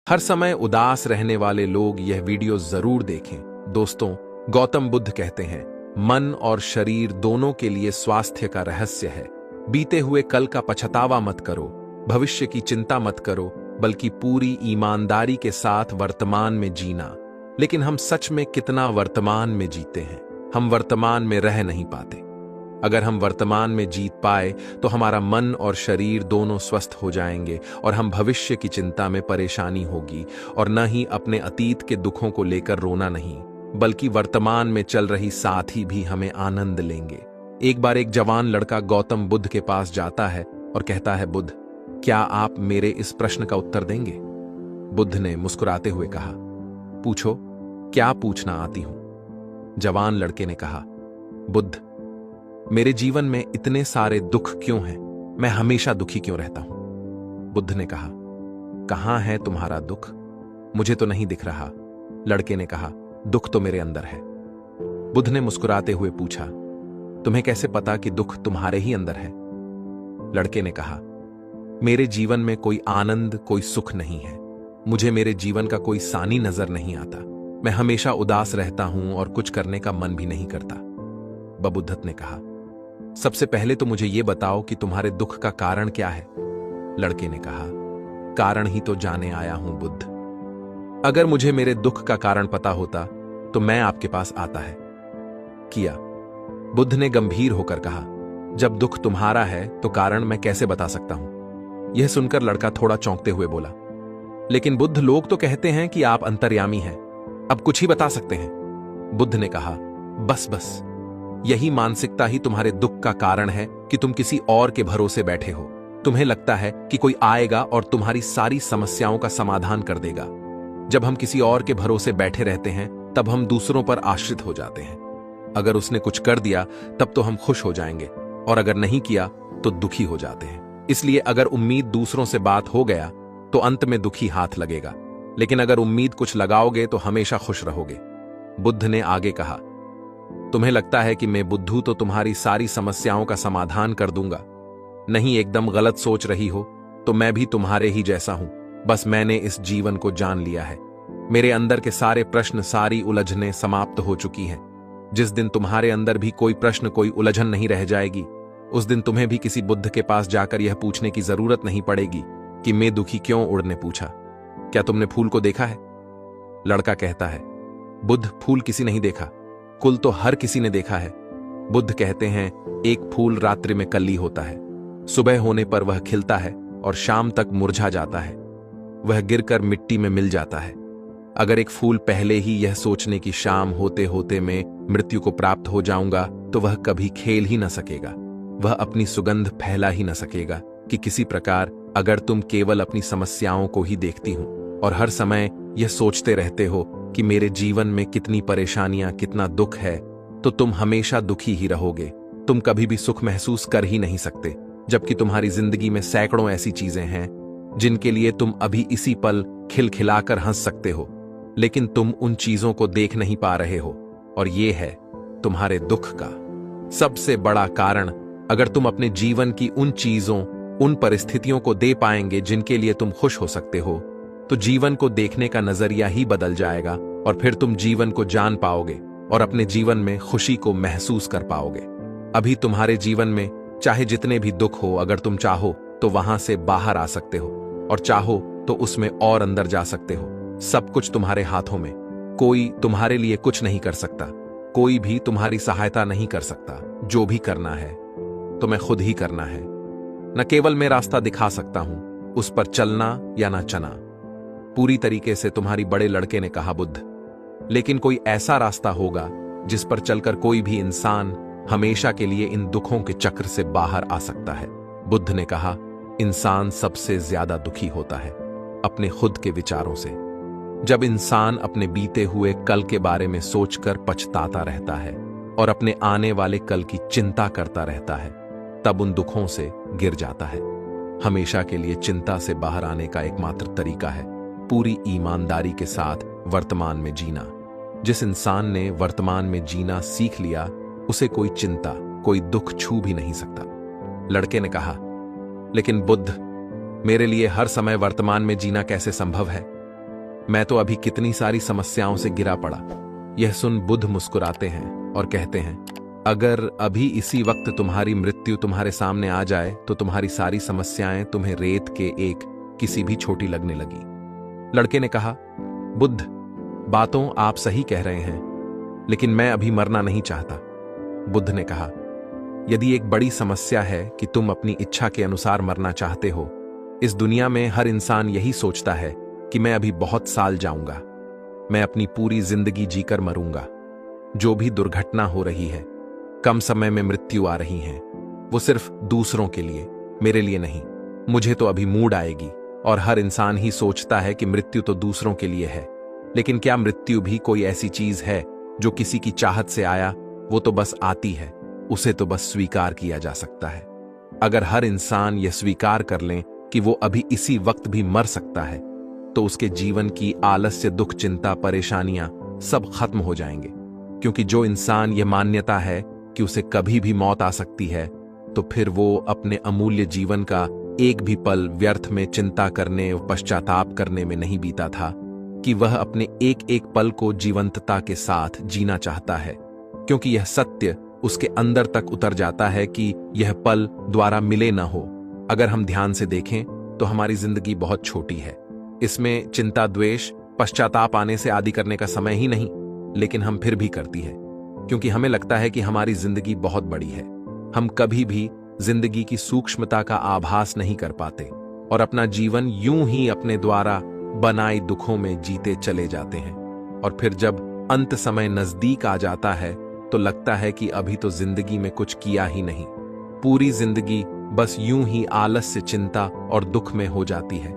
हर समय उदास रहने वाले लोग यह वीडियो जरूर देखें। दोस्तों, गौतम बुद्ध कहते हैं, मन और शरीर दोनों के लिए स्वास्थ्य का रहस्य है। बीते हुए कल का पछतावा मत करो, भविष्य की चिंता मत करो, बल्कि पूरी ईमानदारी के साथ वर्तमान में जीना। लेकिन हम सच में कितना वर्तमान में जीते हैं? हम वर्तमान में रह नहीं पाते। अगर हम वर्तमान में जीत पाए तो हमारा मन और शरीर दोनों स्वस्थ हो जाएंगे और हम भविष्य की चिंता में परेशानी होगी और न ही अपने अतीत के दुखों को लेकर रोना नहीं, बल्कि वर्तमान में चल रही साथ ही भी हमें आनंद लेंगे। एक बार एक जवान लड़का गौतम बुद्ध के पास जाता है और कहता है, बुद्ध, क्या आप मेरे इस प्रश्न का उत्तर देंगे? बुद्ध ने मुस्कुराते हुए कहा, पूछो, क्या पूछना आती हूं? जवान लड़के ने कहा, बुद्ध, मेरे जीवन में इतने सारे दुख क्यों हैं? मैं हमेशा दुखी क्यों रहता हूं? बुद्ध ने कहा, कहां है तुम्हारा दुख? मुझे तो नहीं दिख रहा। लड़के ने कहा, दुख तो मेरे अंदर है। बुद्ध ने मुस्कुराते हुए पूछा, तुम्हें कैसे पता कि दुख तुम्हारे ही अंदर है? लड़के ने कहा, मेरे जीवन में कोई आनंद, कोई सुख नहीं है। मुझे मेरे जीवन का कोई सानी नजर नहीं आता। मैं हमेशा उदास रहता हूं और कुछ करने का मन भी नहीं करता। बुद्ध ने कहा, सबसे पहले तो मुझे यह बताओ कि तुम्हारे दुख का कारण क्या है? लड़के ने कहा, कारण ही तो जाने आया हूं बुद्ध। अगर मुझे मेरे दुख का कारण पता होता तो मैं आपके पास आता है किया। बुद्ध ने गंभीर होकर कहा, जब दुख तुम्हारा है तो कारण मैं कैसे बता सकता हूं? यह सुनकर लड़का थोड़ा चौंकते हुए बोला, लेकिन बुद्ध, लोग तो कहते हैं कि आप अंतर्यामी हैं, अब कुछ ही बता सकते हैं। बुद्ध ने कहा, बस बस, यही मानसिकता ही तुम्हारे दुख का कारण है कि तुम किसी और के भरोसे बैठे हो। तुम्हें लगता है कि कोई आएगा और तुम्हारी सारी समस्याओं का समाधान कर देगा। जब हम किसी और के भरोसे बैठे रहते हैं तब हम दूसरों पर आश्रित हो जाते हैं। अगर उसने कुछ कर दिया तब तो हम खुश हो जाएंगे, और अगर नहीं किया तो दुखी हो जाते हैं। इसलिए अगर उम्मीद दूसरों से बात हो गया तो अंत में दुखी हाथ लगेगा, लेकिन अगर उम्मीद कुछ लगाओगे तो हमेशा खुश रहोगे। बुद्ध ने आगे कहा, तुम्हें लगता है कि मैं बुद्धू तो तुम्हारी सारी समस्याओं का समाधान कर दूंगा। नहीं, एकदम गलत सोच रही हो। तो मैं भी तुम्हारे ही जैसा हूं, बस मैंने इस जीवन को जान लिया है। मेरे अंदर के सारे प्रश्न, सारी उलझनें समाप्त हो चुकी हैं। जिस दिन तुम्हारे अंदर भी कोई प्रश्न, कोई उलझन नहीं रह जाएगी, उस दिन तुम्हें भी किसी बुद्ध के पास जाकर यह पूछने की जरूरत नहीं पड़ेगी कि मैं दुखी क्यों। उड़ने पूछा, क्या तुमने फूल को देखा है? लड़का कहता है, बुद्ध, फूल किसी नहीं देखा, कुल तो हर किसी ने देखा है। बुद्ध कहते हैं, एक फूल रात्रि में कली होता है, सुबह होने पर वह खिलता है और शाम तक मुरझा जाता है। वह गिरकर मिट्टी में मिल जाता है। अगर एक फूल पहले ही यह सोचने की शाम होते होते मैं मृत्यु को प्राप्त हो जाऊंगा तो वह कभी खेल ही न सकेगा, वह अपनी सुगंध फैला ही न सकेगा। कि किसी प्रकार अगर तुम केवल अपनी समस्याओं को ही देखती हो और हर समय यह सोचते रहते हो कि मेरे जीवन में कितनी परेशानियां, कितना दुख है, तो तुम हमेशा दुखी ही रहोगे। तुम कभी भी सुख महसूस कर ही नहीं सकते, जबकि तुम्हारी जिंदगी में सैकड़ों ऐसी चीजें हैं जिनके लिए तुम अभी इसी पल खिलखिलाकर हंस सकते हो, लेकिन तुम उन चीजों को देख नहीं पा रहे हो। और ये है तुम्हारे दुख का सबसे बड़ा कारण। अगर तुम अपने जीवन की उन चीजों, उन परिस्थितियों को दे पाएंगे जिनके लिए तुम खुश हो सकते हो, तो जीवन को देखने का नजरिया ही बदल जाएगा और फिर तुम जीवन को जान पाओगे और अपने जीवन में खुशी को महसूस कर पाओगे। अभी तुम्हारे जीवन में चाहे जितने भी दुख हो, अगर तुम चाहो तो वहां से बाहर आ सकते हो, और चाहो तो उसमें और अंदर जा सकते हो। सब कुछ तुम्हारे हाथों में। कोई तुम्हारे लिए कुछ नहीं कर सकता, कोई भी तुम्हारी सहायता नहीं कर सकता। जो भी करना है तुम्हें खुद ही करना है। न केवल मैं रास्ता दिखा सकता हूं, उस पर चलना या ना चलना पूरी तरीके से तुम्हारी बड़े लड़के ने कहा, बुद्ध, लेकिन कोई ऐसा रास्ता होगा जिस पर चलकर कोई भी इंसान हमेशा के लिए इन दुखों के चक्र से बाहर आ सकता है। बुद्ध ने कहा, इंसान सबसे ज्यादा दुखी होता है अपने खुद के विचारों से। जब इंसान अपने बीते हुए कल के बारे में सोचकर पछताता रहता है और अपने आने वाले कल की चिंता करता रहता है, तब उन दुखों से गिर जाता है। हमेशा के लिए चिंता से बाहर आने का एकमात्र तरीका है पूरी ईमानदारी के साथ वर्तमान में जीना। जिस इंसान ने वर्तमान में जीना सीख लिया, उसे कोई चिंता, कोई दुख छू भी नहीं सकता। लड़के ने कहा, लेकिन बुद्ध, मेरे लिए हर समय वर्तमान में जीना कैसे संभव है? मैं तो अभी कितनी सारी समस्याओं से गिरा पड़ा। यह सुन बुद्ध मुस्कुराते हैं और कहते हैं, अगर अभी इसी वक्त तुम्हारी मृत्यु तुम्हारे सामने आ जाए तो तुम्हारी सारी समस्याएं तुम्हें रेत के एक किसी भी छोटी लगने लगी। लड़के ने कहा, बुद्ध, बातों आप सही कह रहे हैं, लेकिन मैं अभी मरना नहीं चाहता। बुद्ध ने कहा, यदि एक बड़ी समस्या है कि तुम अपनी इच्छा के अनुसार मरना चाहते हो, इस दुनिया में हर इंसान यही सोचता है कि मैं अभी बहुत साल जाऊंगा, मैं अपनी पूरी जिंदगी जीकर मरूंगा। जो भी दुर्घटना हो रही है, कम समय में मृत्यु आ रही है, वो सिर्फ दूसरों के लिए, मेरे लिए नहीं। मुझे तो अभी मूड आएगी। और हर इंसान ही सोचता है कि मृत्यु तो दूसरों के लिए है, लेकिन क्या मृत्यु भी कोई ऐसी चीज है जो किसी की चाहत से आया? वो तो बस आती है, उसे तो बस स्वीकार किया जा सकता है। अगर हर इंसान यह स्वीकार कर लें कि वो अभी इसी वक्त भी मर सकता है, तो उसके जीवन की आलस्य, दुख, चिंता, परेशानियां सब खत्म हो जाएंगे। क्योंकि जो इंसान यह मान्यता है कि उसे कभी भी मौत आ सकती है, तो फिर वो अपने अमूल्य जीवन का एक भी पल व्यर्थ में चिंता करने और पश्चाताप करने में नहीं बीता था, कि वह अपने एक एक पल को जीवंतता के साथ जीना चाहता है। क्योंकि यह सत्य उसके अंदर तक उतर जाता है कि यह पल द्वारा मिले न हो। अगर हम ध्यान से देखें तो हमारी जिंदगी बहुत छोटी है। इसमें चिंता, द्वेष, पश्चाताप आने से आदि करने का समय ही नहीं, लेकिन हम फिर भी करती है, क्योंकि हमें लगता है कि हमारी जिंदगी बहुत बड़ी है। हम कभी भी जिंदगी की सूक्ष्मता का आभास नहीं कर पाते और अपना जीवन यूं ही अपने द्वारा बनाए दुखों में जीते चले जाते हैं। और फिर जब अंत समय नजदीक आ जाता है तो लगता है कि अभी तो जिंदगी में कुछ किया ही नहीं। पूरी जिंदगी बस यूं ही आलस्य, चिंता और दुख में हो जाती है।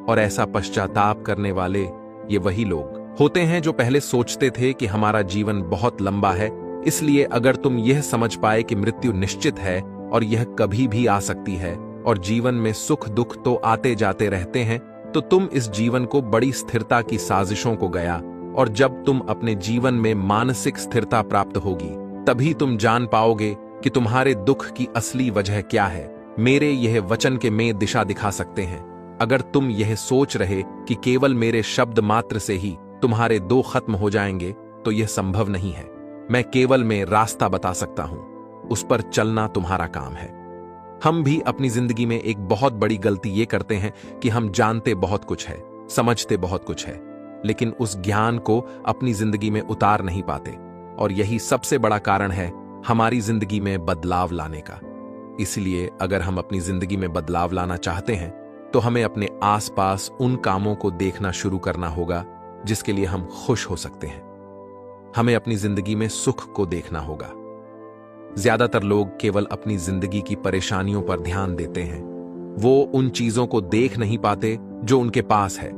और ऐसा पश्चाताप करने वाले ये वही लोग होते हैं जो पहले सोचते थे कि हमारा जीवन बहुत लंबा है, इसलिए अगर तुम यह समझ पाए कि मृत्यु निश्चित है और यह कभी भी आ सकती है और जीवन में सुख दुख तो आते जाते रहते हैं, तो तुम इस जीवन को बड़ी स्थिरता की साजिशों को गया। और जब तुम अपने जीवन में मानसिक स्थिरता प्राप्त होगी, तभी तुम जान पाओगे कि तुम्हारे दुख की असली वजह क्या है। मेरे यह वचन के में दिशा दिखा सकते हैं। अगर तुम यह सोच रहे कि केवल मेरे शब्द मात्र से ही तुम्हारे दो खत्म हो जाएंगे, तो यह संभव नहीं है। मैं केवल में रास्ता बता सकता हूं, उस पर चलना तुम्हारा काम है। हम भी अपनी जिंदगी में एक बहुत बड़ी गलती ये करते हैं कि हम जानते बहुत कुछ है, समझते बहुत कुछ है, लेकिन उस ज्ञान को अपनी जिंदगी में उतार नहीं पाते। और यही सबसे बड़ा कारण है हमारी जिंदगी में बदलाव लाने का। इसलिए अगर हम अपनी जिंदगी में बदलाव लाना चाहते हैं, तो हमें अपने आसपास उन कामों को देखना शुरू करना होगा जिसके लिए हम खुश हो सकते हैं। हमें अपनी जिंदगी में सुख को देखना होगा। ज्यादातर लोग केवल अपनी जिंदगी की परेशानियों पर ध्यान देते हैं। वो उन चीजों को देख नहीं पाते जो उनके पास है।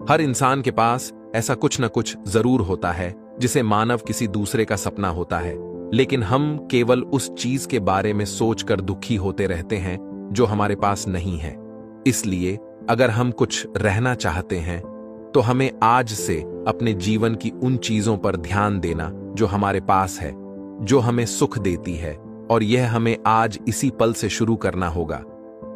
हर इंसान के पास ऐसा कुछ न कुछ जरूर होता है जिसे मानव किसी दूसरे का सपना होता है, लेकिन हम केवल उस चीज के बारे में सोचकर दुखी होते रहते हैं जो हमारे पास नहीं है। इसलिए अगर हम कुछ रहना चाहते हैं, तो हमें आज से अपने जीवन की उन चीजों पर ध्यान देना जो हमारे पास है, जो हमें सुख देती है। और यह हमें आज इसी पल से शुरू करना होगा।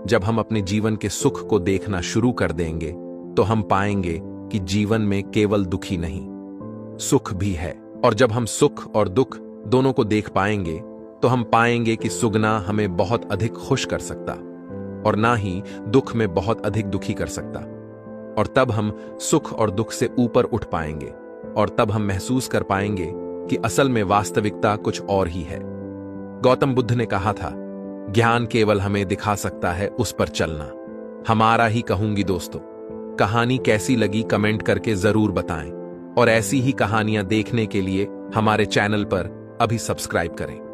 जब हम अपने जीवन के सुख को देखना शुरू कर देंगे, तो हम पाएंगे कि जीवन में केवल दुख ही नहीं, सुख भी है। और जब हम सुख और दुख दोनों को देख पाएंगे, तो हम पाएंगे कि सुगना हमें बहुत अधिक खुश कर सकता और ना ही दुख में बहुत अधिक दुखी कर सकता। और तब हम सुख और दुख से ऊपर उठ पाएंगे और तब हम महसूस कर पाएंगे कि असल में वास्तविकता कुछ और ही है। गौतम बुद्ध ने कहा था, ज्ञान केवल हमें दिखा सकता है उस पर चलना। हमारा ही कहूंगी दोस्तों। कहानी कैसी लगी कमेंट करके जरूर बताएं और ऐसी ही कहानियां देखने के लिए हमारे चैनल पर अभी सब्सक्राइब करें।